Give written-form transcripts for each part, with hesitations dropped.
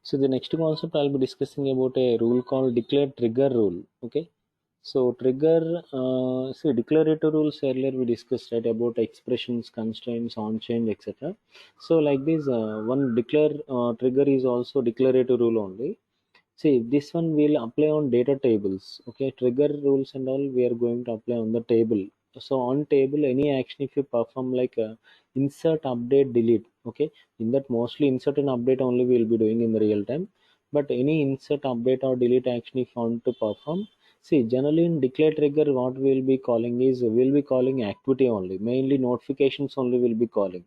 So the next concept I'll be discussing about a rule called declare trigger rule. Okay. So trigger, so declarative rules earlier we discussed right about expressions, constraints, on change, etc. So like this, one declare trigger is also declarative rule only. See, this one will apply on data tables. Okay, trigger rules and all we are going to apply on the table. So on table, any action if you perform like insert, update, delete. Okay, in that mostly insert and update only we will be doing in the real time. But any insert, update or delete action if you want to perform. See, generally in declare trigger, what we will be calling is we'll be calling activity only. Mainly notifications only will be calling,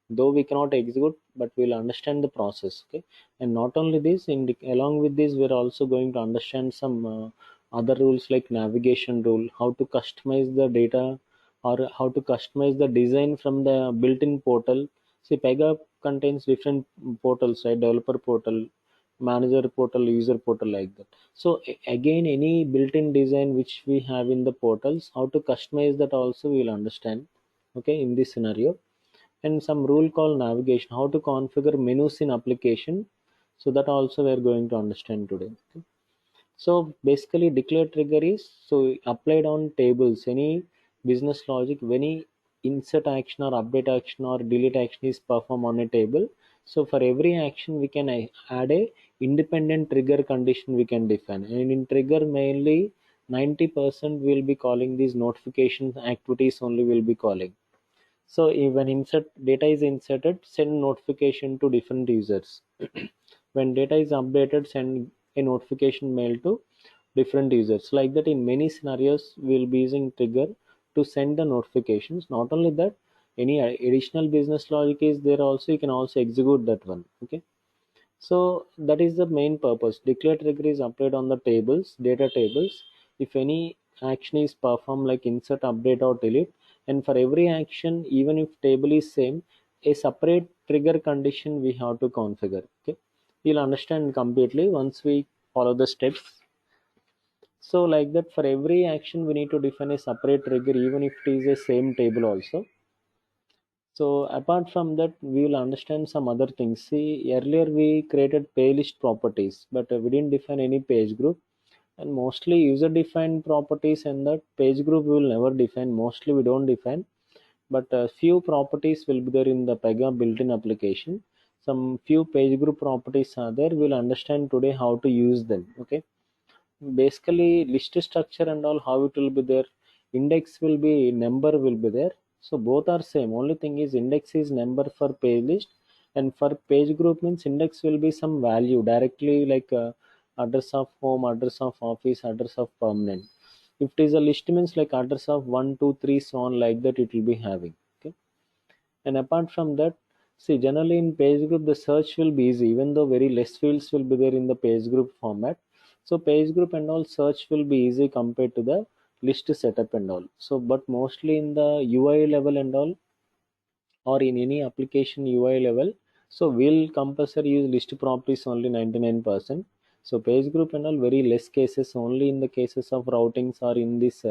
though we cannot execute, but we'll understand the process. Okay, and not only this, along with this we're also going to understand some other rules like navigation rule, how to customize the data or how to customize the design from the built-in portal. See, Pega contains different portals, right? Developer portal, manager portal, user portal, like that. So again, any built-in design which we have in the portals, how to customize that also we'll understand, okay, in this scenario. And some rule called navigation, how to configure menus in application, so that also we are going to understand today. Okay. So basically declare trigger is so applied on tables, any business logic, when any insert action or update action or delete action is performed on a table. So for every action we can add a independent trigger condition we can define, and in trigger mainly 90% will be calling these notification activities only will be calling. So when insert data is inserted, send notification to different users. When data is updated, send a notification mail to different users. Like that, in many scenarios, we'll be using trigger to send the notifications. Not only that, any additional business logic is there also. You can also execute that one. Okay. So that is the main purpose. Declare trigger is applied on the tables, data tables. If any action is performed like insert, update or delete, and for every action, even if table is same, a separate trigger condition we have to configure. Okay, you'll understand completely once we follow the steps. So like that, for every action we need to define a separate trigger, even if it is a same table also. So apart from that, we will understand some other things. See, earlier we created playlist properties, but we didn't define any page group. And mostly user-defined properties and that page group we will never define. Mostly we don't define, but few properties will be there in the Pega built-in application. Some few page group properties are there. We'll understand today how to use them. Okay, basically list structure and all, how it will be there, index will be, number will be there. So both are same, only thing is index is number for page list, and for page group means index will be some value directly, like address of home, address of office, address of permanent. If it is a list means like address of 1 2 3 so on, like that it will be having. Okay, and apart from that, see, generally in page group the search will be easy, even though very less fields will be there in the page group format. So page group and all search will be easy compared to the list setup and all. So but mostly in the UI level and all, or in any application UI level, so we'll compulsory use list properties only 99%. So page group and all very less cases, only in the cases of routings or in this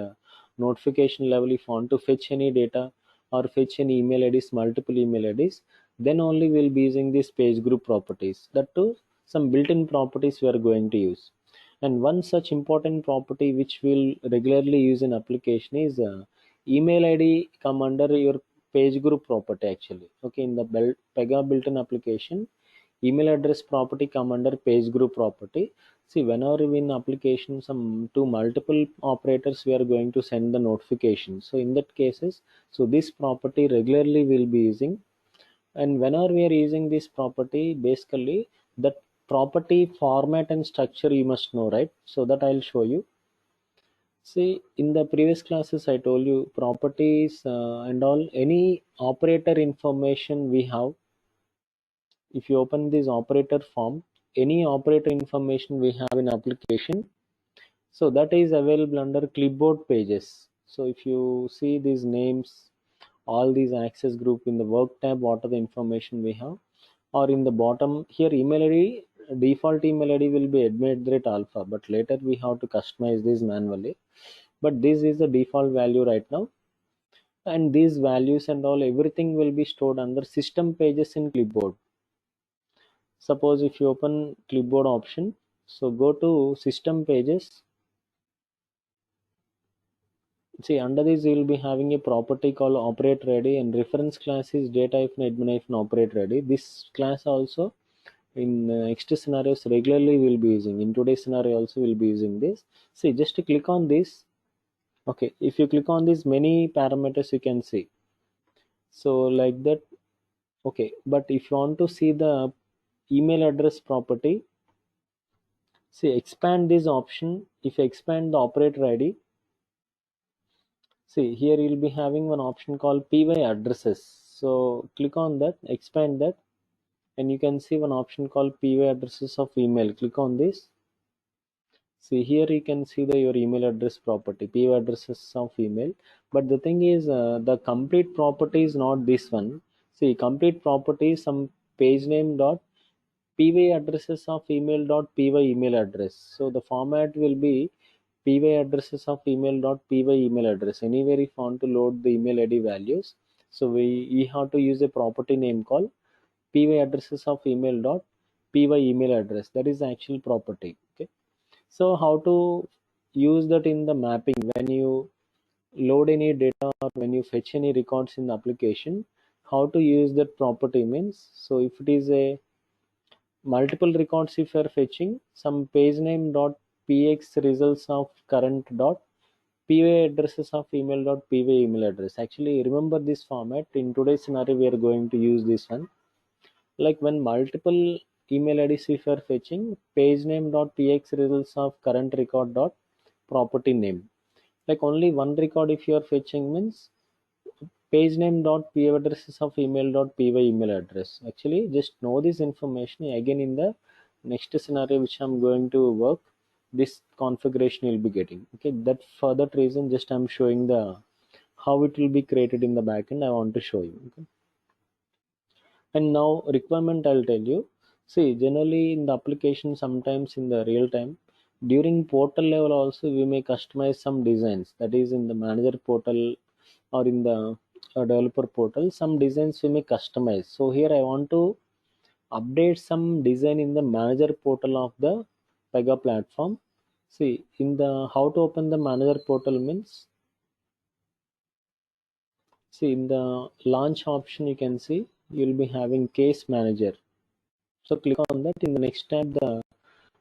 notification level, if you want to fetch any data or fetch any email IDs, multiple email IDs, then only we'll be using these page group properties. That too, some built-in properties we are going to use. And one such important property which we'll regularly use in application is email ID come under your page group property actually. Okay, in the Pega built-in application, email address property come under page group property. See, whenever we in application some to multiple operators, we are going to send the notification. So in that cases, so this property regularly will be using. And whenever we are using this property, basically that property format and structure you must know, right? So that I'll show you. See, in the previous classes, I told you properties and all, any operator information we have. If you open this operator form, any operator information we have in application, so that is available under clipboard pages. So if you see these names, all these access group in the work tab, what are the information we have, or in the bottom here, email ID, default email ID will be admin@alpha, but later we have to customize this manually. But this is the default value right now, and these values and all everything will be stored under system pages in clipboard. Suppose if you open clipboard option, so go to system pages. See, under this you will be having a property called operate ready, and reference class is data-admin operate ready. This class also in next scenarios regularly will be using. In today's scenario also will be using this. See, just to click on this. Okay, if you click on this, many parameters you can see. So like that. Okay, but if you want to see the email address property, see, expand this option. If you expand the operator ID, see here you'll be having one option called py addresses. So click on that, expand that, and you can see one option called py addresses of email. Click on this. See here you can see your email address property, py addresses of email. But the thing is, the complete property is not this one. See, complete property is some page name dot py addresses of email dot py email address. So the format will be py addresses of email dot py email address. Anywhere if you want to load the email id values, so we have to use a property name called py addresses of email dot py email address. That is the actual property. Okay, so how to use that in the mapping when you load any data or when you fetch any records in the application? How to use that property means, so if it is a multiple records, if you are fetching some page name dot px results of current dot py addresses of email dot py email address. Actually remember this format. In today's scenario we are going to use this one. Like when multiple email IDs if you are fetching page name dot px results of current record dot property name. Like only one record if you are fetching means page name dot py addresses of email dot py email address. Actually just know this information. Again in the next scenario which I'm going to work, this configuration will be getting. Okay, that for that reason just I'm showing the how it will be created in the backend. I want to show you. Okay, and now requirement I'll tell you. See, generally in the application sometimes in the real time during portal level also we may customize some designs, that is in the manager portal or in the developer portal some designs we may customize. So here I want to update some design in the manager portal of the Pega platform. See, in the how to open the manager portal means, see in the launch option you can see you'll be having case manager. So click on that. In the next tab the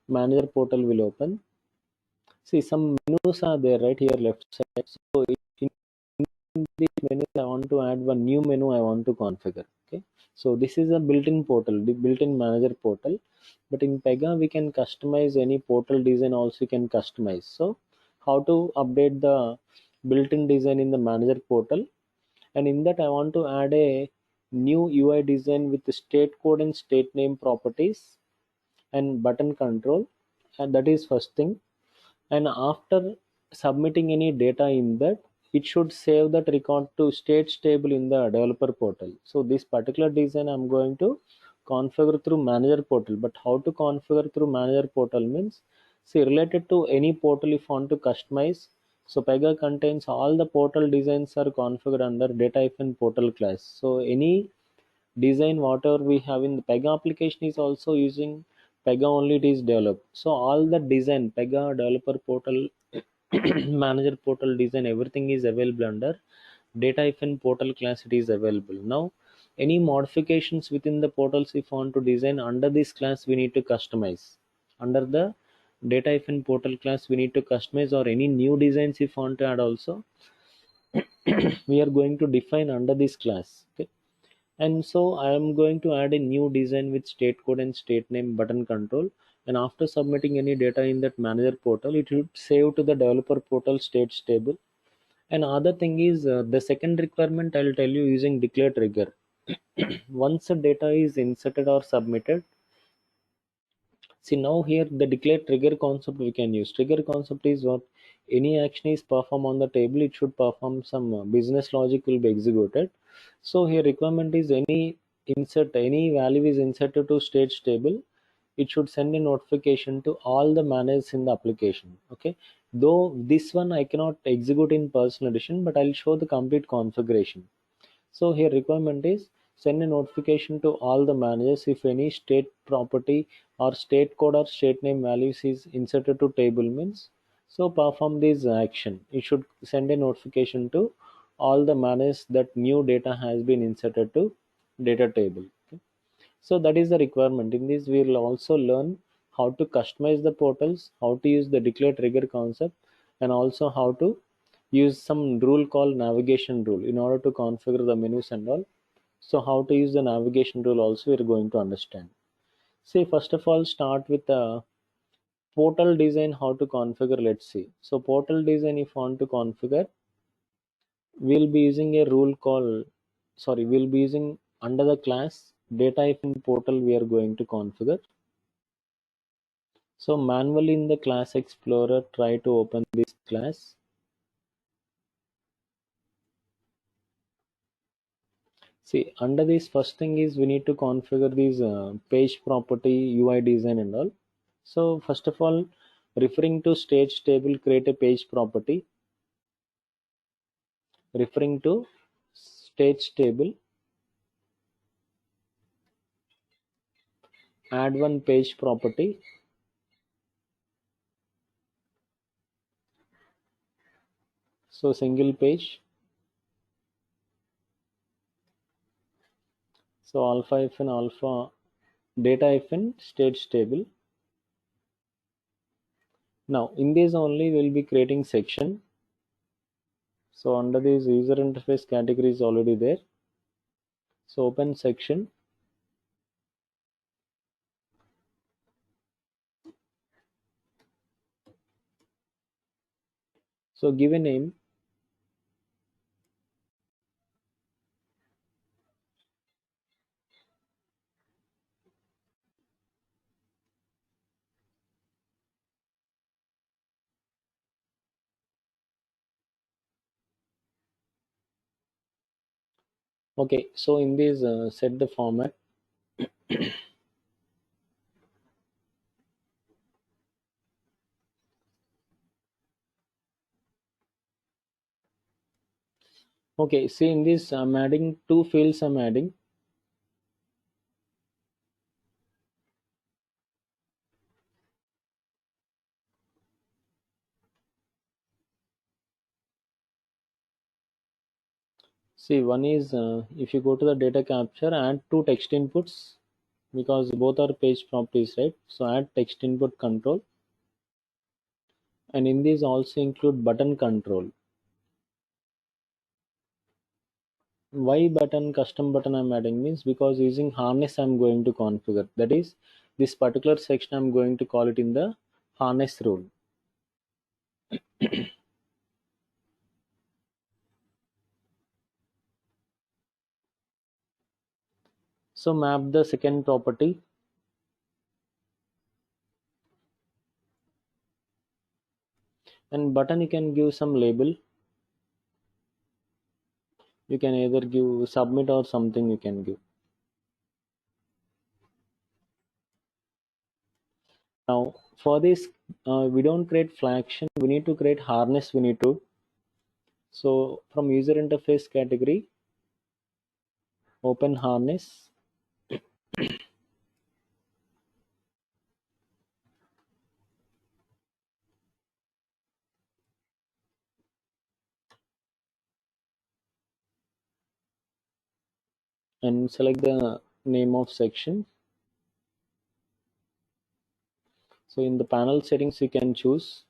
manager portal will open. See, some menus are there right here left side. So in this menu I want to add one new menu I want to configure. Okay, so this is a built-in portal, the built-in manager portal. But in Pega we can customize any portal design also you can customize. So how to update the built-in design in the manager portal, and in that I want to add a new UI design with the state code and state name properties and button control, and that is first thing. And after submitting any data in that, it should save that record to state stable in the developer portal. So this particular design I'm going to configure through manager portal. But how to configure through manager portal means, see, related to any portal if you want to customize, so Pega contains all the portal designs are configured under data-portal class. So any design whatever we have in the Pega application is also using Pega only, it is developed. So all the design Pega developer portal manager portal design everything is available under data portal class. It is available now. Any modifications within the portals if you want to design under this class we need to customize under the data portal class. We need to customize, or any new designs if you want to add also we are going to define under this class. Okay, and so I am going to add a new design with state code and state name button control. And after submitting any data in that manager portal it should save to the developer portal state stable. And other thing is, the second requirement I'll tell you using declare trigger. Once the data is inserted or submitted, see now here the declare trigger concept we can use. Trigger concept is what, any action is performed on the table, it should perform some business logic will be executed. So here requirement is any value is inserted to state stable, it should send a notification to all the managers in the application. Okay, though this one I cannot execute in personal edition, but I'll show the complete configuration. So here requirement is, send a notification to all the managers if any state property or state code or state name values is inserted to table means. So perform this action. You should send a notification to all the managers that new data has been inserted to data table. Okay. So that is the requirement. In this, we will also learn how to customize the portals, how to use the declare trigger concept, and also how to use some rule called navigation rule in order to configure the menus and all. So how to use the navigation rule also we're going to understand. See, first of all, start with the portal design, how to configure. Let's see. So portal design, if you want to configure, we'll be using a rule called, sorry, we'll be using under the class data in portal we are going to configure. So manually in the class explorer, try to open this class. See, under this first thing is we need to configure these page property, UI design and all. So first of all, referring to stage table, create a page property. Referring to stage table, add one page property. So single page. So alpha hyphen alpha data hyphen stage table. Now in this only we'll be creating section. So under this user interface category is already there. So open section. So give a name. Okay, so in this set the format. Okay, see in this I'm adding two fields. I'm adding. See, one is if you go to the data capture, add two text inputs because both are page properties, right? So add text input control, and in these also include button control. Why button custom button I'm adding means because using harness I'm going to configure. That is, this particular section I'm going to call it in the harness rule. So map the second property. And button you can give some label. You can either give submit or something you can give. Now for this, we don't create flaction. We need to create harness. We need to. So from user interface category, open harness. And select the name of section. So in the panel settings, you can choose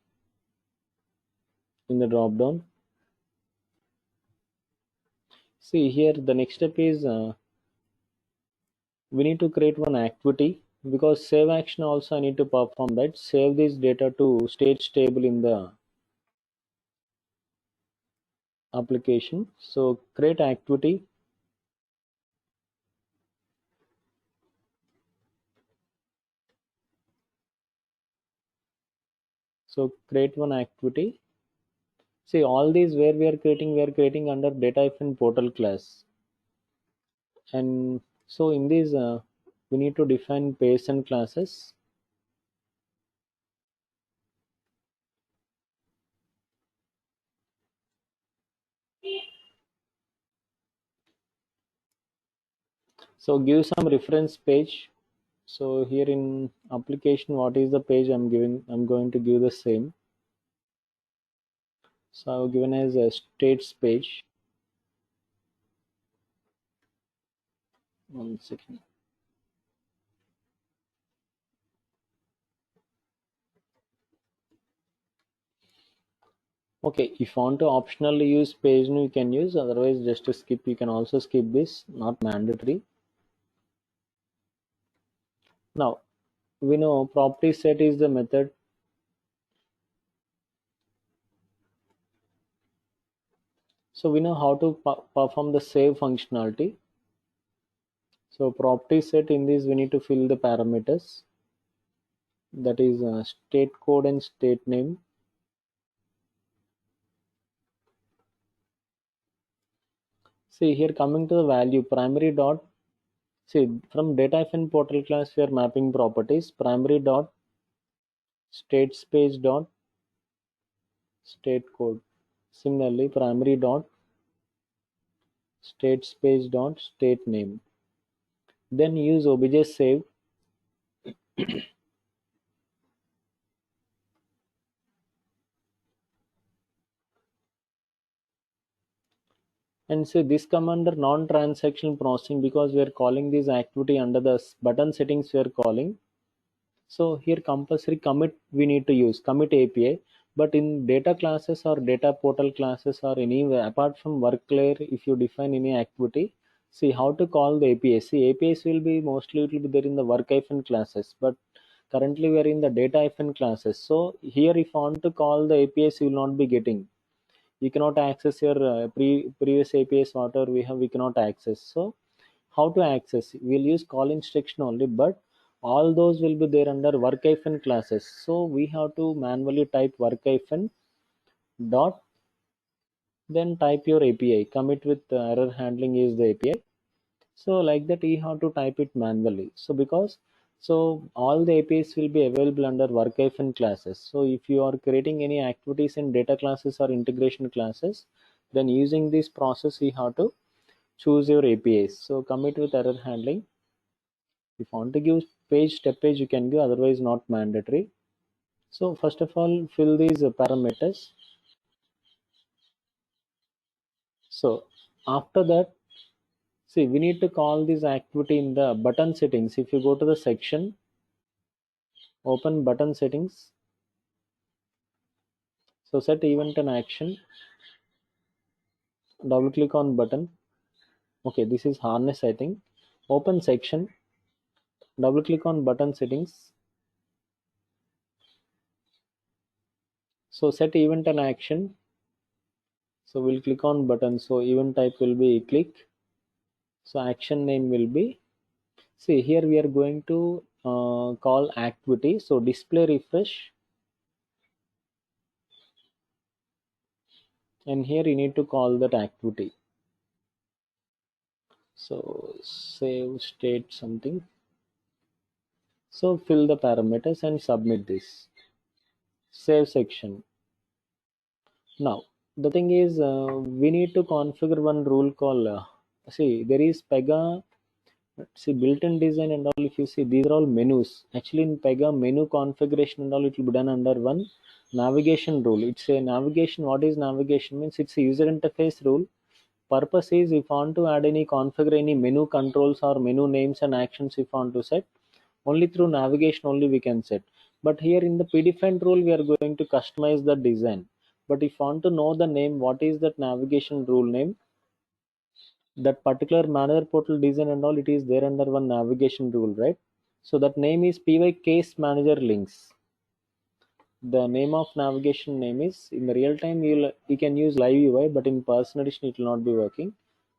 in the drop down. See here, the next step is we need to create one activity because save action also I need to perform that. Save this data to stage table in the application. So create activity. So create one activity. See all these where we are creating under data hyphen portal class. And so in these we need to define pairs and classes. So give some reference page. So here in application, what is the page I'm giving? I'm going to give the same. So I've given as a states page. One second. Okay, if you want to optionally use page new, you can use. Otherwise, just to skip, you can also skip this. Not mandatory. Now we know property set is the method. So we know how to perform the save functionality. So property set, in this we need to fill the parameters, that is state code and state name. See here, coming to the value primary dot, see from data-fn portal class we are mapping properties primary dot state space dot state code. Similarly primary dot state space dot state name. Then use obj save. And say this come under non-transactional processing because we are calling this activity under the button settings we are calling. So here compulsory commit we need to use commit API, but in data classes or data portal classes or anywhere apart from work layer, if you define any activity, see how to call the APIs. See APIs will be mostly it will be there in the work hyphen classes, but currently we are in the data hyphen classes. So here if you want to call the APIs, you will not be getting. You cannot access your previous APIs whatever we have, we cannot access. So how to access? We'll use call instruction only, but all those will be there under work hyphen classes. So we have to manually type work hyphen dot, then type your API. Commit with error handling is the API. So like that, you have to type it manually. So because so all the APIs will be available under work hyphen classes. So if you are creating any activities in data classes or integration classes, then using this process, you have to choose your APIs. So commit with error handling. If you want to give page step page, you can give, otherwise not mandatory. So first of all, fill these parameters. So after that, see we need to call this activity in the button settings. If you go to the section, open button settings. So set event and action, double click on button. Okay, this is harness I think. Open section, double click on button settings. So set event and action. So we'll click on button. So event type will be click. So action name will be, see here we are going to call activity. So display refresh, and here you need to call that activity. So save state something. So fill the parameters and submit this. Save section. Now the thing is we need to configure one rule called see there is Pega. See built-in design and all, if you see these are all menus. Actually in Pega menu configuration and all, it will be done under one navigation rule. It's a navigation. What is navigation means? It's a user interface rule. Purpose is if you want to add any configure any menu controls or menu names and actions, if you want to set, only through navigation only we can set. But here in the predefined rule we are going to customize the design. But if you want to know the name, what is that navigation rule name, that particular manager portal design and all, it is there under one navigation rule, right? So that name is py case manager links. The name of navigation name is, in the real time you can use live UI, but in person edition it will not be working.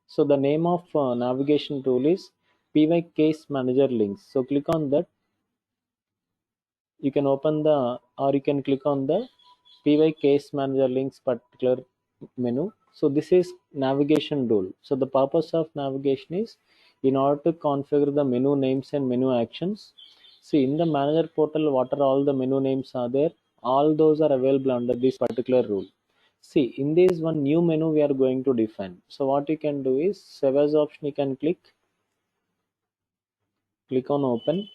So the name of navigation tool is py case manager links. So click on that. You can open the, or you can click on the py case manager links particular menu. So this is navigation rule. So the purpose of navigation is in order to configure the menu names and menu actions. See in the manager portal, what are all the menu names are there, all those are available under this particular rule. See in this one new menu we are going to define. So what you can do is save as option, you can click. click on open.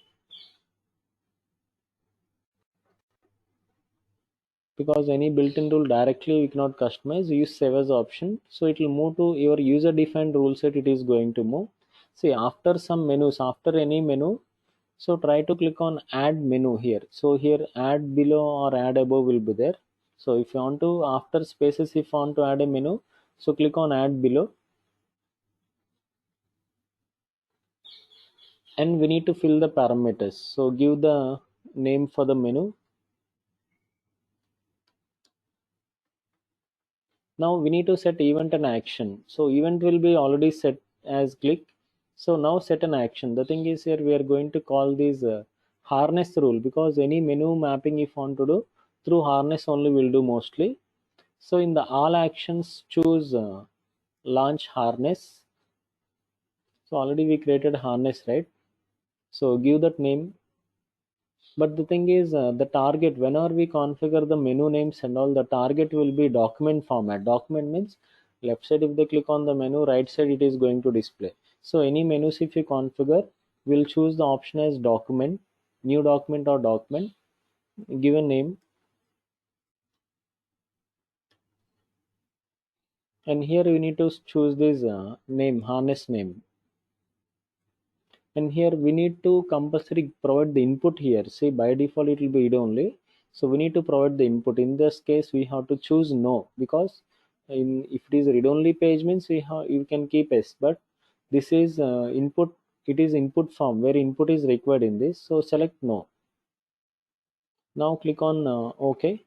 Because any built-in rule directly we cannot customize, use save as option, so it will move to your user defined rule set. It is going to move. See, after some menus, after any menu, so try to click on add menu here. So here add below or add above will be there. So if you want to, after spaces, if you want to add a menu, so click on add below, and we need to fill the parameters. So give the name for the menu. Now we need to set event and action. So event will be already set as click. So now set an action. The thing is, here we are going to call this harness rule, because any menu mapping if want to do through harness only will do mostly. So in the all actions, choose launch harness. So already we created harness, right? So give that name. But the thing is, the target, whenever we configure the menu names and all, the target will be document format. Document means left side, if they click on the menu, right side it is going to display. So any menus if you configure, we'll choose the option as document, new document or document, give a name. And here we need to choose this name, harness name. And here we need to compulsory provide the input here. See, by default it will be id only, so we need to provide the input. In this case we have to choose no, because if it is read only page means you can keep s, but this is input, it is input form where input is required in this, so select no. Now click on ok.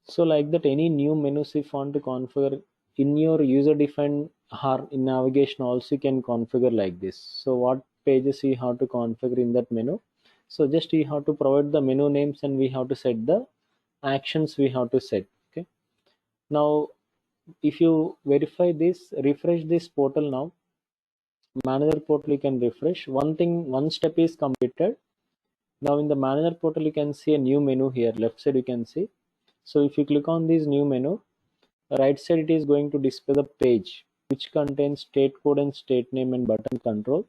So like that, any new menus if you want to configure in your user defined in navigation also you can configure like this. So what pages you have to configure in that menu. So just you have to provide the menu names and we have to set the actions we have to set. Okay. Now if you verify this, refresh this portal now. Manager portal you can refresh. One step is completed. Now in the manager portal you can see a new menu here. Left side you can see. So if you click on this new menu, right side it is going to display the page which contains state code and state name and button control.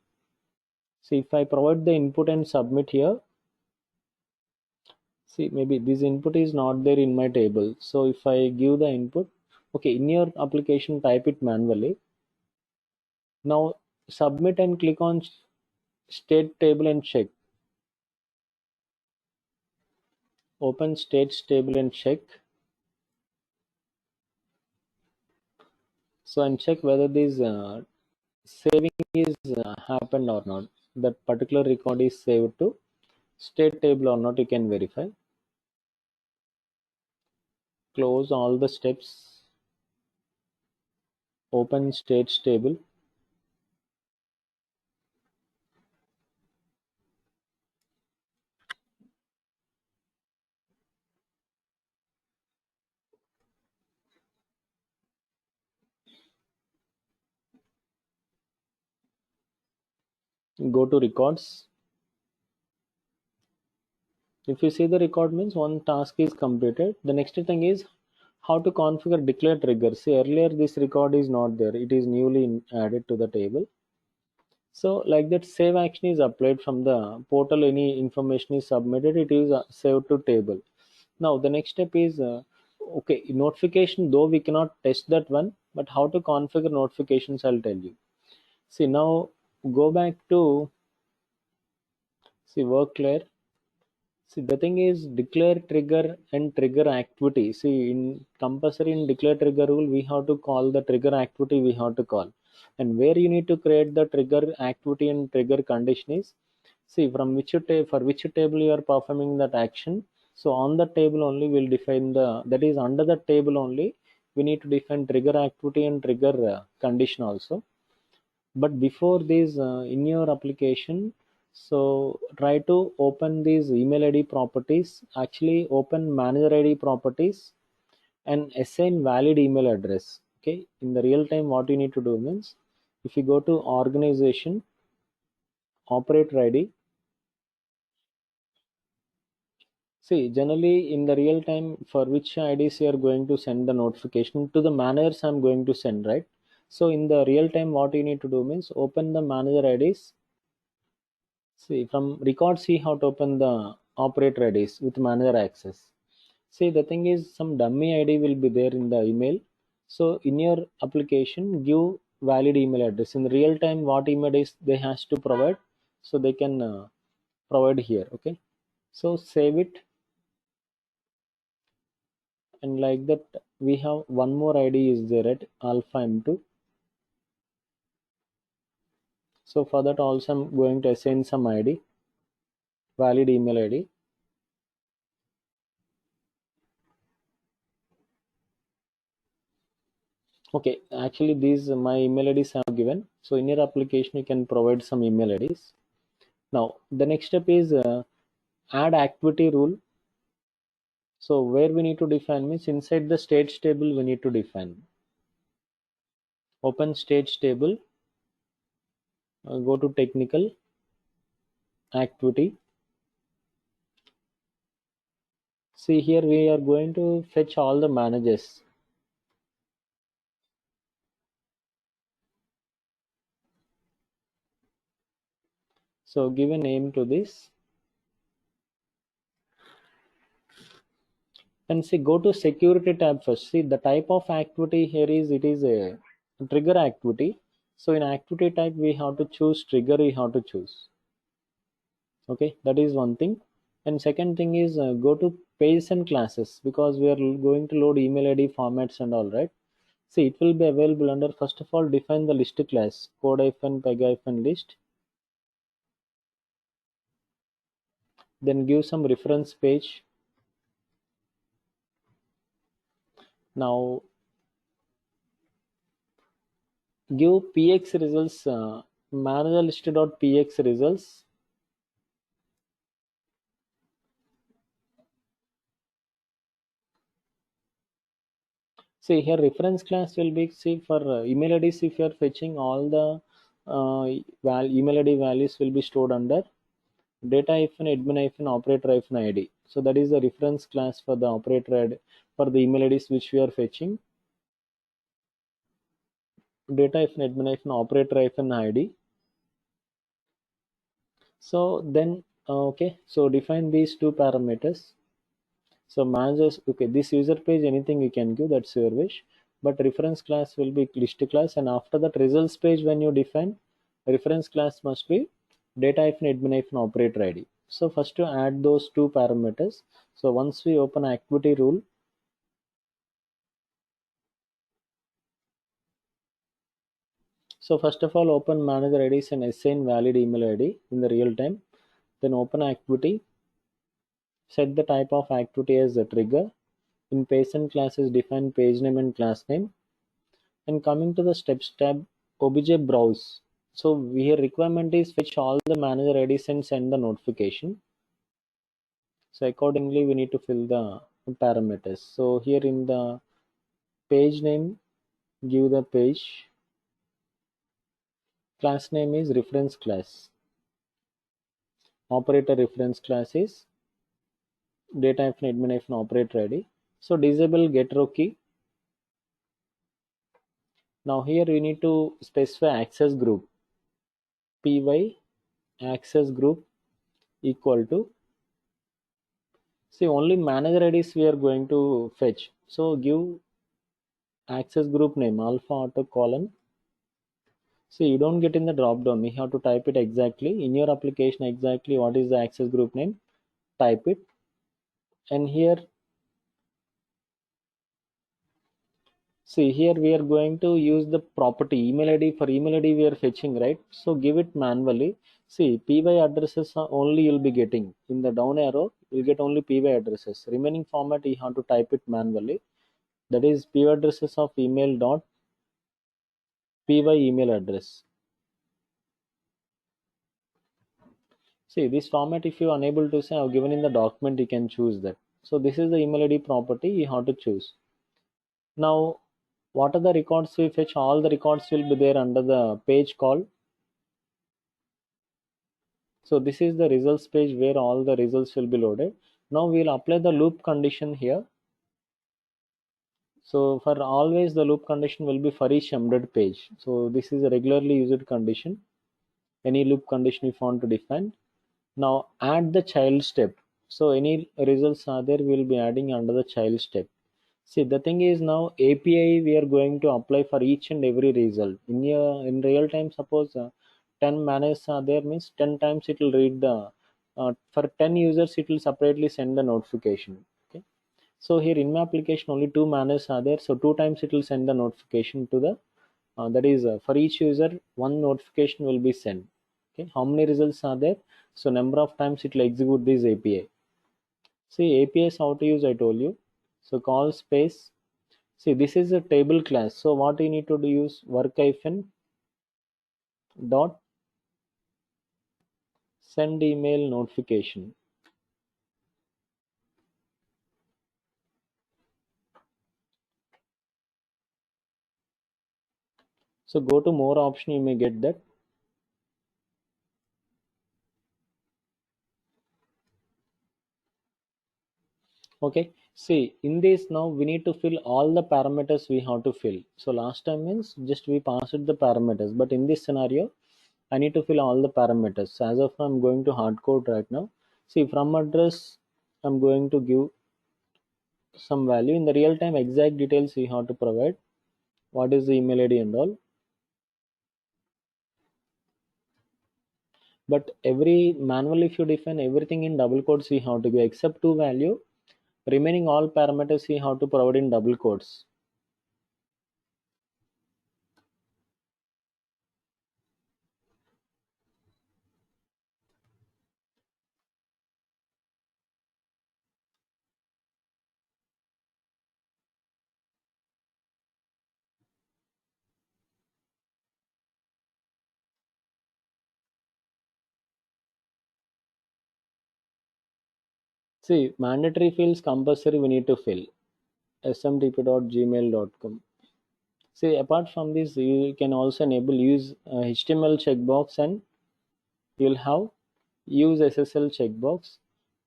So if I provide the input and submit here, see, maybe this input is not there in my table. So if I give the input, okay, in your application type it manually. Now submit and click on state table and check. Open states table and check. So and check whether this saving is happened or not. That particular record is saved to state table or not, you can verify. Close all the steps, open states table. Go to records. If you see the record means one task is completed. The next thing is how to configure declare trigger. See, earlier this record is not there, it is newly added to the table. So like that, save action is applied from the portal. Any information is submitted, it is saved to table. Now the next step is okay, notification, though we cannot test that one, but how to configure notifications I'll tell you. See, now go back to, see, work clear. See, the thing is declare trigger and trigger activity. See, in compulsory in declare trigger rule, we have to call the trigger activity we have to call. And where you need to create the trigger activity and trigger condition is, see, from which for which table you are performing that action. So on the table only we'll define the, that is under the table only we need to define trigger activity and trigger condition also. But before this in your application, so try to open these email id properties, actually open manager id properties and assign valid email address. Okay, in the real time what you need to do means, if you go to organization, operator id, see, generally in the real time for which IDs you are going to send the notification to the managers I'm going to send, right? So in the real time, what you need to do means open the manager IDs. See from record, see how to open the operator IDs with manager access. See the thing is some dummy ID will be there in the email. So in your application, give valid email address. In real time, what email is they has to provide, so they can provide here. Okay. So save it, and like that we have one more ID is there at alpha m2. So for that also I'm going to assign some ID, valid email ID. Okay, actually these my email IDs I have given. So in your application you can provide some email IDs. Now the next step is add activity rule. So where we need to define means inside the stage table we need to define. Open stage table, go to technical activity. See here we are going to fetch all the managers. So give a name to this and see go to security tab first. See the type of activity here is it is a trigger activity. So in activity type we have to choose trigger, we have to choose. Okay, that is one thing. And second thing is go to pages and classes, because we are going to load email ID formats and all, right? See it will be available under, first of all define the list class, code hyphen peg hyphen list, then give some reference page. Now give px results, manager list.px results. See here reference class will be, see for email IDs if you are fetching all the email ID values will be stored under data hyphen admin hyphen operator hyphen ID. So that is the reference class for the operator ID for the email IDs which we are fetching. Data hyphen admin hyphen operator hyphen ID. So then okay, so define these two parameters. So managers, okay, this user page anything you can give, that's your wish. But reference class will be list class, and after that results page when you define reference class must be data hyphen admin hyphen operator ID. So first to add those two parameters. So once we open activity rule, so first of all open manager IDs and assign valid email ID in the real time. Then open activity, set the type of activity as a trigger. In page and classes define page name and class name. And coming to the steps tab, obj browse. So here requirement is fetch all the manager IDs and send the notification. So accordingly we need to fill the parameters. So here in the page name, give the page. Class name is reference class. Operator reference class is data hyphen admin hyphen operator ID. So disable get row key. Now here we need to specify access group. Py access group equal to, see only manager IDs we are going to fetch. So give access group name alpha auto colon. See you don't get in the drop down. We have to type it exactly in your application exactly what is the access group name. Type it, and here see here we are going to use the property email ID. For email ID we are fetching, right? So give it manually. See py addresses are only you'll be getting in the down arrow. You'll get only py addresses. Remaining format you have to type it manually. That is py addresses of email dot py email address. See this format if you are unable to say I've given in the document, you can choose that. So this is the email ID property you have to choose. Now what are the records we fetch? All the records will be there under the page called. So this is the results page where all the results will be loaded. Now we'll apply the loop condition here. So for always the loop condition will be for each embedded page. So this is a regularly used condition. Any loop condition if you want to define. Now add the child step. So any results are there, we will be adding under the child step. See, the thing is, now API we are going to apply for each and every result. In real time, suppose 10 managers are there, means 10 times it will read the for 10 users it will separately send the notification. Okay. So here in my application only 2 managers are there, so 2 times it will send the notification to the that is for each user one notification will be sent. Okay. How many results are there? So number of times it will execute this API. See, APIs how to use I told you. So call space. See, this is a table class. So what you need to do is work hyphen dot send email notification. So go to more option, you may get that. Okay. See, in this now we need to fill all the parameters we have to fill. So last time means just we passed the parameters, but in this scenario, I need to fill all the parameters. So as of now, I'm going to hard code right now. See, from address, I'm going to give some value. In the real time exact details we have to provide. What is the email ID and all. But every manual if you define everything in double quotes we have to give except two value, remaining all parameters we have to provide in double quotes. See, mandatory fields compulsory we need to fill smtp.gmail.com. See, apart from this you can also enable use HTML checkbox, and you'll have use SSL checkbox.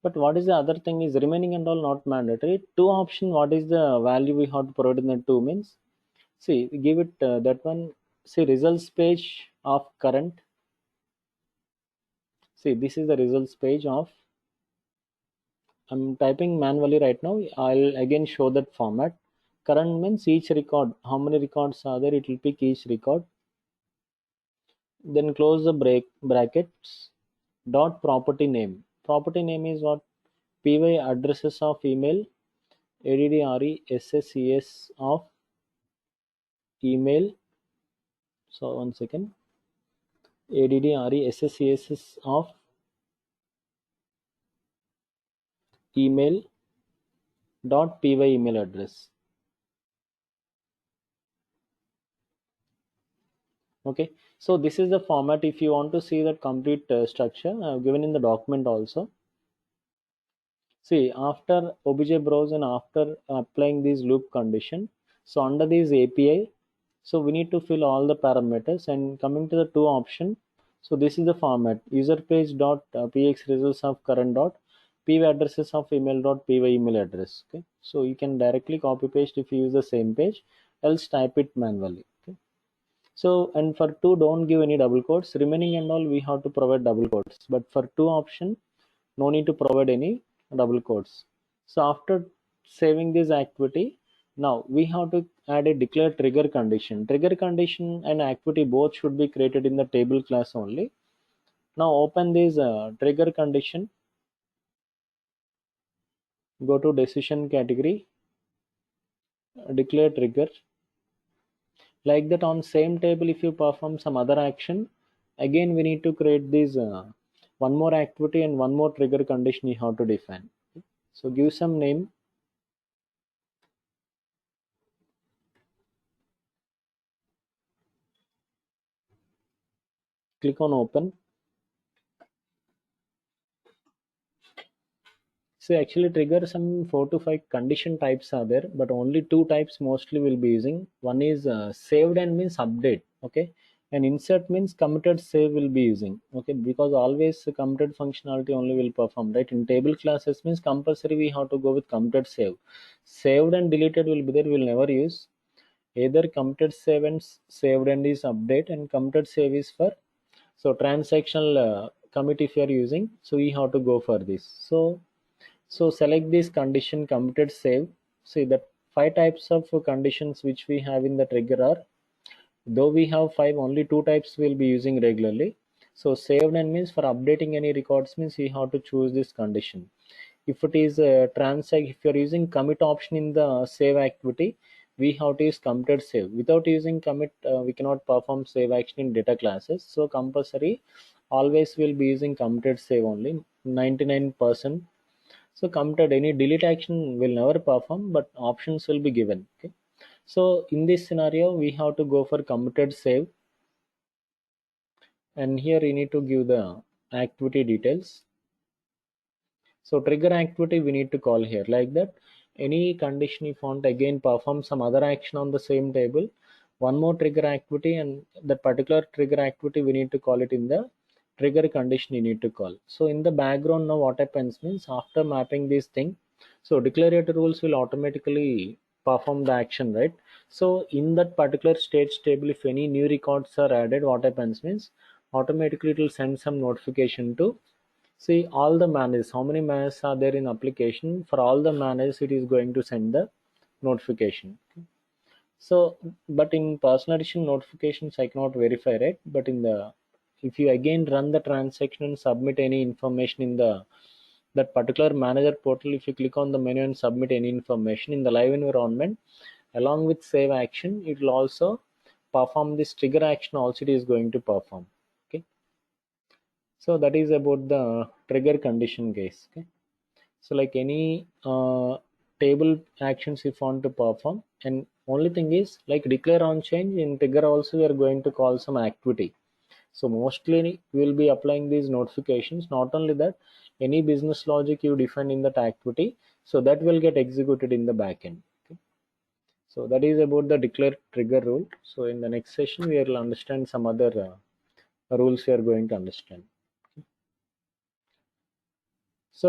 But what is the other thing is remaining and all not mandatory. Two option, what is the value we have to provide in the two means. See, give it that one. See, results page of current. See, this is the results page of. I'm typing manually right now. I'll again show that format. Current means each record. How many records are there? It will pick each record. Then close the brackets. Dot property name. Property name is what? PY addresses of email. ADDRESSES of email. So one second. ADDRESSES of email dot py email address. Okay, so this is the format. If you want to see that complete structure given in the document also. See, after obj browse and after applying this loop condition, so under this API, so we need to fill all the parameters, and coming to the two option. So this is the format: user page dot px results of current dot py addresses of email dot py email address. Okay, so you can directly copy paste if you use the same page, else type it manually. Okay. So, and for two, don't give any double quotes. Remaining and all, we have to provide double quotes. But for two option, no need to provide any double quotes. So after saving this activity, now we have to add a declare trigger condition. Trigger condition and activity both should be created in the table class only. Now open this trigger condition. Go to decision category, declare trigger. Like that on same table, if you perform some other action, again we need to create this one more activity and one more trigger condition you have to define. So give some name, click on open. So actually trigger some 4 to 5 condition types are there, but only two types mostly will be using. One is saved and means update. Okay, and insert means committed save will be using, okay, because always the committed functionality only will perform, right? In table classes means compulsory we have to go with committed save. Saved and deleted will be there, will never use. Either committed save and saved and is update, and committed save is for so transactional commit if you are using, so we have to go for this. So select this condition committed save. See that five types of conditions which we have in the trigger are, though we have five, only two types we'll be using regularly. So saved and means for updating any records means we have to choose this condition. If it is a transact, if you're using commit option in the save activity, we have to use committed save. Without using commit, we cannot perform save action in data classes. So compulsory, always will be using committed save only, 99%. So committed, any delete action will never perform, but options will be given. Okay. So in this scenario, we have to go for committed save, and here you need to give the activity details. So trigger activity we need to call here like that. Any condition if want again perform some other action on the same table, one more trigger activity, and that particular trigger activity we need to call it in the trigger condition you need to call. So in the background now what happens means after mapping this thing, so declarative rules will automatically perform the action, right? So in that particular state table, if any new records are added, what happens means automatically it will send some notification to see all the managers, how many managers are there in application. For all the managers, it is going to send the notification. So, but in personal addition notifications, I cannot verify, right? But in the, if you again run the transaction and submit any information in the that particular manager portal, if you click on the menu and submit any information in the live environment, along with save action, it will also perform this trigger action. Also, it is going to perform. Okay. So that is about the trigger condition case. Okay. So like any table actions if want to perform, and only thing is like declare on change in trigger also we are going to call some activity. So mostly we will be applying these notifications. Not only that, any business logic you define in that activity, so that will get executed in the backend. Okay. So that is about the declare trigger rule. So in the next session we will understand some other rules we are going to understand.